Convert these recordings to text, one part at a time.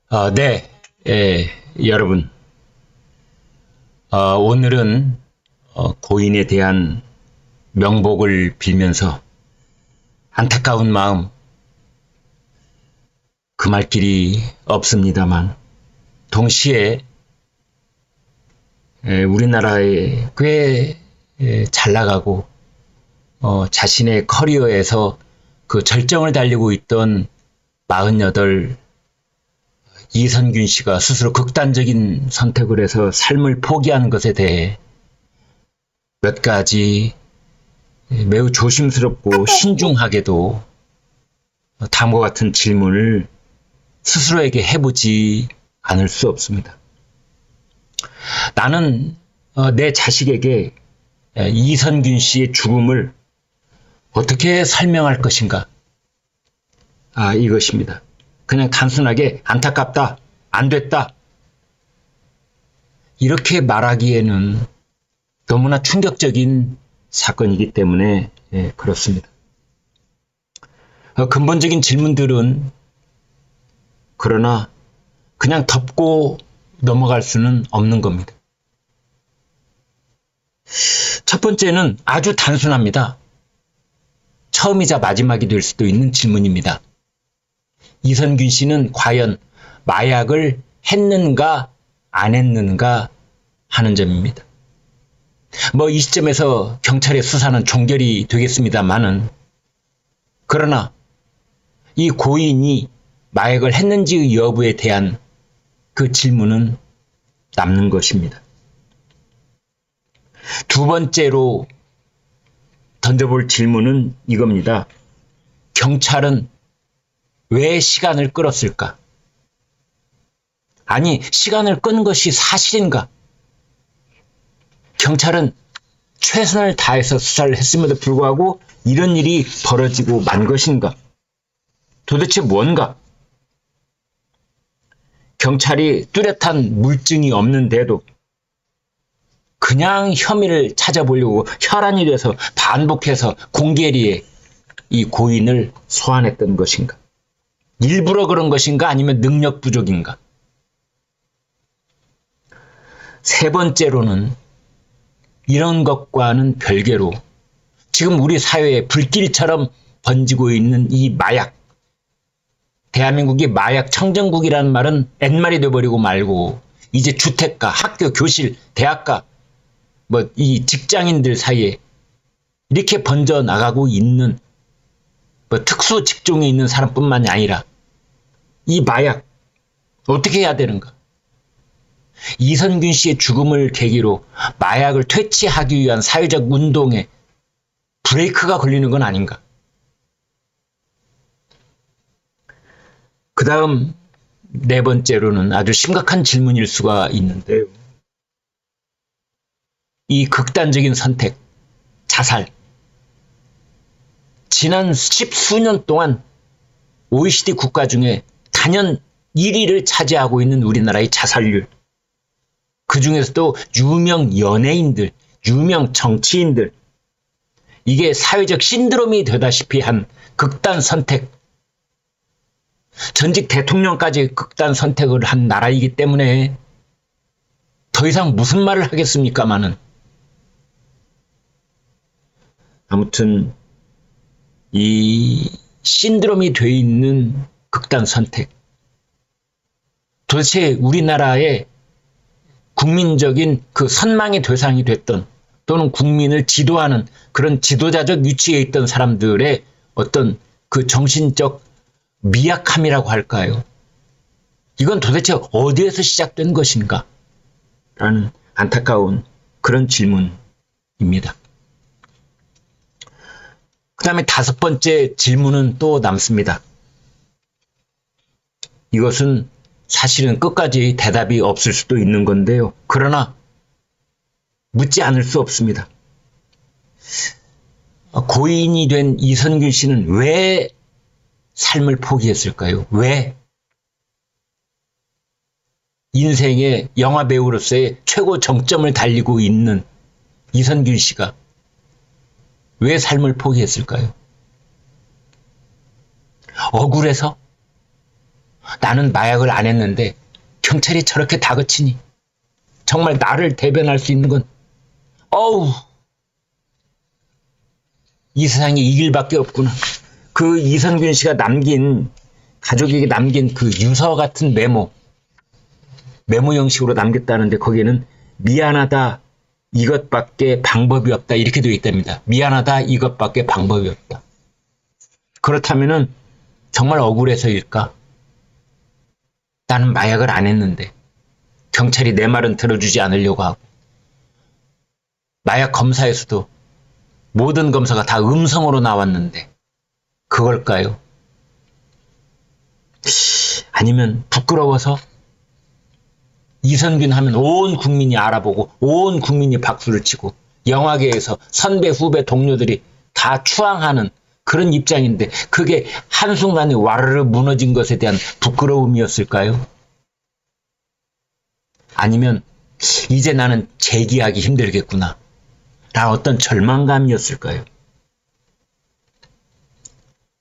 네, 여러분. 오늘은 고인에 대한 명복을 빌면서 안타까운 마음, 금할 길이 없습니다만, 동시에 우리나라에 꽤 잘 나가고 자신의 커리어에서 그 절정을 달리고 있던 48 이선균 씨가 스스로 극단적인 선택을 해서 삶을 포기한 것에 대해 몇 가지 매우 조심스럽고 신중하게도 다음과 같은 질문을 스스로에게 해보지 않을 수 없습니다. 나는 내 자식에게 이선균 씨의 죽음을 어떻게 설명할 것인가? 이것입니다. 그냥 단순하게 안타깝다, 안 됐다, 이렇게 말하기에는 너무나 충격적인 사건이기 때문에 그렇습니다. 근본적인 질문들은 그러나 그냥 덮고 넘어갈 수는 없는 겁니다. 첫 번째는 아주 단순합니다. 처음이자 마지막이 될 수도 있는 질문입니다. 이선균 씨는 과연 마약을 했는가 안 했는가 하는 점입니다. 이 시점에서 경찰의 수사는 종결이 되겠습니다만은, 그러나 이 고인이 마약을 했는지 여부에 대한 그 질문은 남는 것입니다. 두 번째로 던져볼 질문은 이겁니다. 경찰은 왜 시간을 끌었을까? 아니, 시간을 끈 것이 사실인가? 경찰은 최선을 다해서 수사를 했음에도 불구하고 이런 일이 벌어지고 만 것인가? 도대체 뭔가? 경찰이 뚜렷한 물증이 없는데도 그냥 혐의를 찾아보려고 혈안이 돼서 반복해서 공개리에 이 고인을 소환했던 것인가? 일부러 그런 것인가? 아니면 능력 부족인가? 세 번째로는 이런 것과는 별개로 지금 우리 사회에 불길처럼 번지고 있는 이 마약, 대한민국이 마약 청정국이라는 말은 옛말이 돼버리고 말고 이제 주택가, 학교, 교실, 대학가, 이 직장인들 사이에 이렇게 번져 나가고 있는 특수 직종에 있는 사람뿐만이 아니라 이 마약 어떻게 해야 되는가? 이선균 씨의 죽음을 계기로 마약을 퇴치하기 위한 사회적 운동에 브레이크가 걸리는 건 아닌가? 그 다음 네 번째로는 아주 심각한 질문일 수가 있는데요. 이 극단적인 선택, 자살. 지난 10수년 동안 OECD 국가 중에 단연 1위를 차지하고 있는 우리나라의 자살률. 그 중에서도 유명 연예인들, 유명 정치인들, 이게 사회적 신드롬이 되다시피 한 극단 선택, 전직 대통령까지 극단 선택을 한 나라이기 때문에 더 이상 무슨 말을 하겠습니까마는, 아무튼 이 신드롬이 돼 있는 극단 선택, 도대체 우리나라의 국민적인 그 선망의 대상이 됐던, 또는 국민을 지도하는 그런 지도자적 위치에 있던 사람들의 어떤 그 정신적 미약함이라고 할까요? 이건 도대체 어디에서 시작된 것인가? 라는 안타까운 그런 질문입니다. 그 다음에 다섯 번째 질문은 또 남습니다. 이것은 사실은 끝까지 대답이 없을 수도 있는 건데요. 그러나 묻지 않을 수 없습니다. 고인이 된 이선균 씨는 왜 삶을 포기했을까요? 왜? 인생의 영화배우로서의 최고 정점을 달리고 있는 이선균 씨가 왜 삶을 포기했을까요? 억울해서? 나는 마약을 안 했는데 경찰이 저렇게 다그치니 정말 나를 대변할 수 있는 건 어우, 이 세상에 이 길밖에 없구나. 그 이선균 씨가 남긴, 가족에게 남긴 그 유서 같은 메모 형식으로 남겼다는데 거기에는 미안하다, 이것밖에 방법이 없다 이렇게 되어 있답니다. 미안하다, 이것밖에 방법이 없다. 그렇다면은 정말 억울해서일까? 나는 마약을 안 했는데 경찰이 내 말은 들어주지 않으려고 하고, 마약 검사에서도 모든 검사가 다 음성으로 나왔는데 그걸까요? 아니면 부끄러워서? 이선균 하면 온 국민이 알아보고 온 국민이 박수를 치고 영화계에서 선배, 후배, 동료들이 다 추앙하는 그런 입장인데 그게 한순간에 와르르 무너진 것에 대한 부끄러움이었을까요? 아니면 이제 나는 재기하기 힘들겠구나 라는 어떤 절망감이었을까요?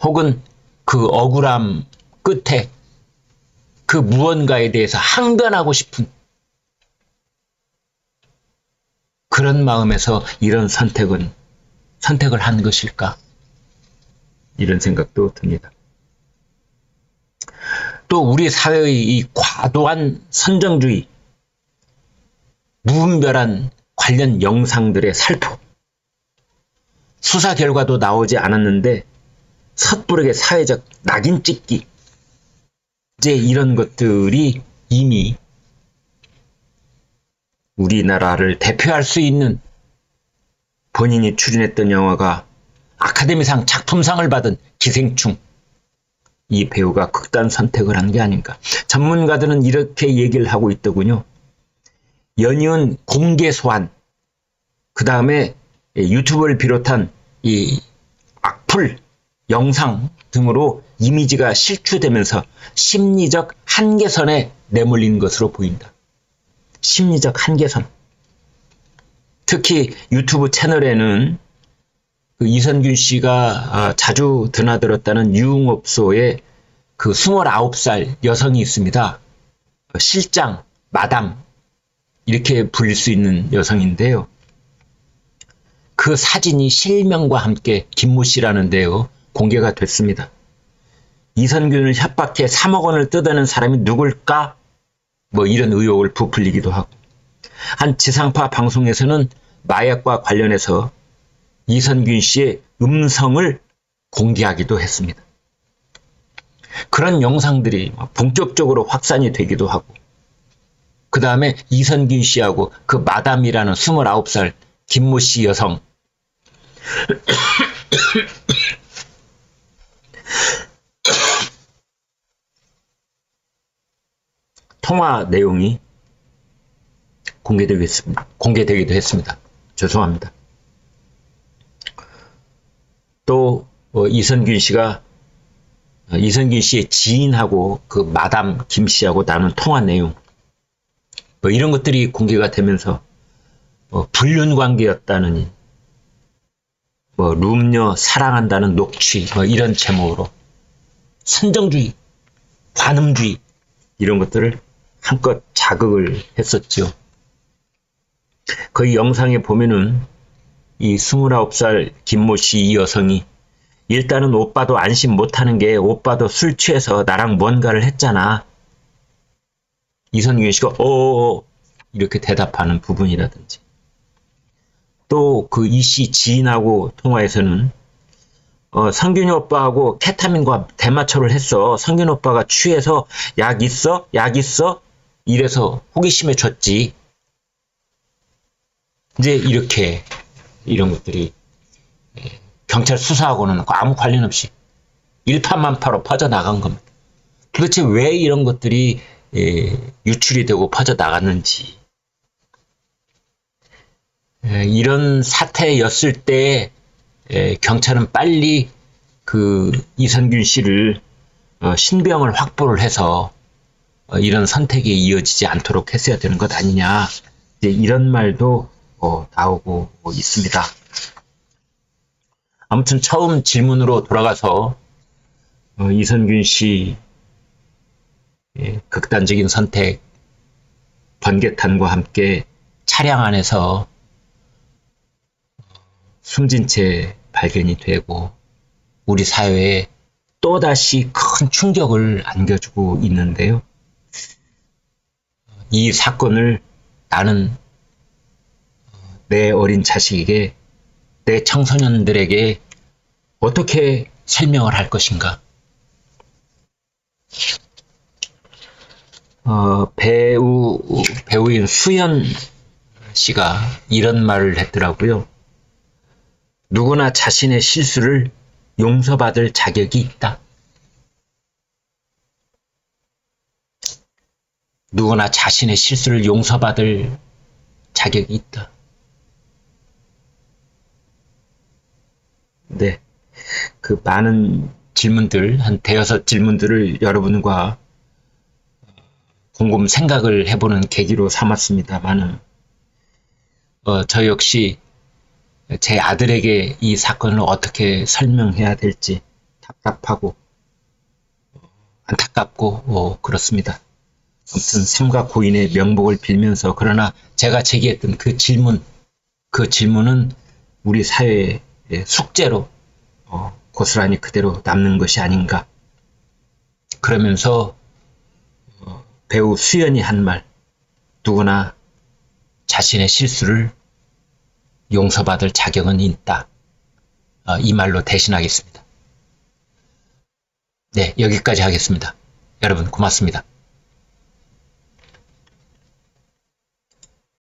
혹은 그 억울함 끝에 그 무언가에 대해서 항변하고 싶은 그런 마음에서 이런 선택을 한 것일까? 이런 생각도 듭니다. 또 우리 사회의 이 과도한 선정주의, 무분별한 관련 영상들의 살포, 수사 결과도 나오지 않았는데 섣부르게 사회적 낙인 찍기, 이제 이런 것들이 이미 우리나라를 대표할 수 있는 본인이 출연했던 영화가 아카데미상 작품상을 받은 기생충, 이 배우가 극단 선택을 한 게 아닌가. 전문가들은 이렇게 얘기를 하고 있더군요. 연이은 공개 소환, 그 다음에 유튜브를 비롯한 이 악플, 영상 등으로 이미지가 실추되면서 심리적 한계선에 내몰린 것으로 보인다. 심리적 한계선. 특히 유튜브 채널에는 그 이선균 씨가 자주 드나들었다는 유흥업소에 그 29살 여성이 있습니다. 실장, 마담 이렇게 불릴 수 있는 여성인데요. 그 사진이 실명과 함께 김모 씨라는데요. 공개가 됐습니다. 이선균을 협박해 3억 원을 뜯어낸 사람이 누굴까? 뭐 이런 의혹을 부풀리기도 하고, 한 지상파 방송에서는 마약과 관련해서 이선균 씨의 음성을 공개하기도 했습니다. 그런 영상들이 본격적으로 확산이 되기도 하고, 그 다음에 이선균 씨하고 그 마담이라는 29살 김모 씨 여성 통화 내용이 공개되기도 했습니다. 죄송합니다. 또 이선균 씨가 이선균 씨의 지인하고 그 마담 김 씨하고 나눈 통화 내용, 뭐 이런 것들이 공개가 되면서 불륜 관계였다느니, 뭐 룸녀 사랑한다는 녹취, 뭐 이런 제목으로 선정주의, 관음주의 이런 것들을 한껏 자극을 했었죠. 그 영상에 보면은 이 29살 김모 씨 이 여성이 일단은 오빠도 안심 못하는 게 오빠도 술 취해서 나랑 뭔가를 했잖아. 이선균 씨가 어어어 이렇게 대답하는 부분이라든지, 또 그 이 씨 지인하고 통화에서는 성균이 오빠하고 케타민과 대마초를 했어. 성균 오빠가 취해서 약 있어? 약 있어? 이래서 호기심에 줬지. 이제 이렇게 이런 것들이 경찰 수사하고는 아무 관련 없이 일파만파로 퍼져나간 겁니다. 도대체 왜 이런 것들이 유출이 되고 퍼져나갔는지, 이런 사태였을 때 경찰은 빨리 그 이선균 씨를 신병을 확보를 해서 이런 선택에 이어지지 않도록 했어야 되는 것 아니냐, 이제 이런 말도 나오고 있습니다. 아무튼 처음 질문으로 돌아가서 이선균 씨 극단적인 선택, 번개탄과 함께 차량 안에서 숨진 채 발견이 되고 우리 사회에 또다시 큰 충격을 안겨주고 있는데요. 이 사건을 나는 내 어린 자식에게, 내 청소년들에게 어떻게 설명을 할 것인가? 배우인 수연 씨가 이런 말을 했더라고요. 누구나 자신의 실수를 용서받을 자격이 있다. 누구나 자신의 실수를 용서받을 자격이 있다. 네. 그 많은 질문들, 한 대여섯 질문들을 여러분과 곰곰 생각을 해보는 계기로 삼았습니다만은, 저 역시 제 아들에게 이 사건을 어떻게 설명해야 될지 답답하고, 안타깝고, 그렇습니다. 아무튼 삼가 고인의 명복을 빌면서, 그러나 제가 제기했던 그 질문은 우리 사회의 숙제로 고스란히 그대로 남는 것이 아닌가. 그러면서 배우 수연이 한 말, 누구나 자신의 실수를 용서받을 자격은 있다. 이 말로 대신하겠습니다. 네, 여기까지 하겠습니다. 여러분 고맙습니다.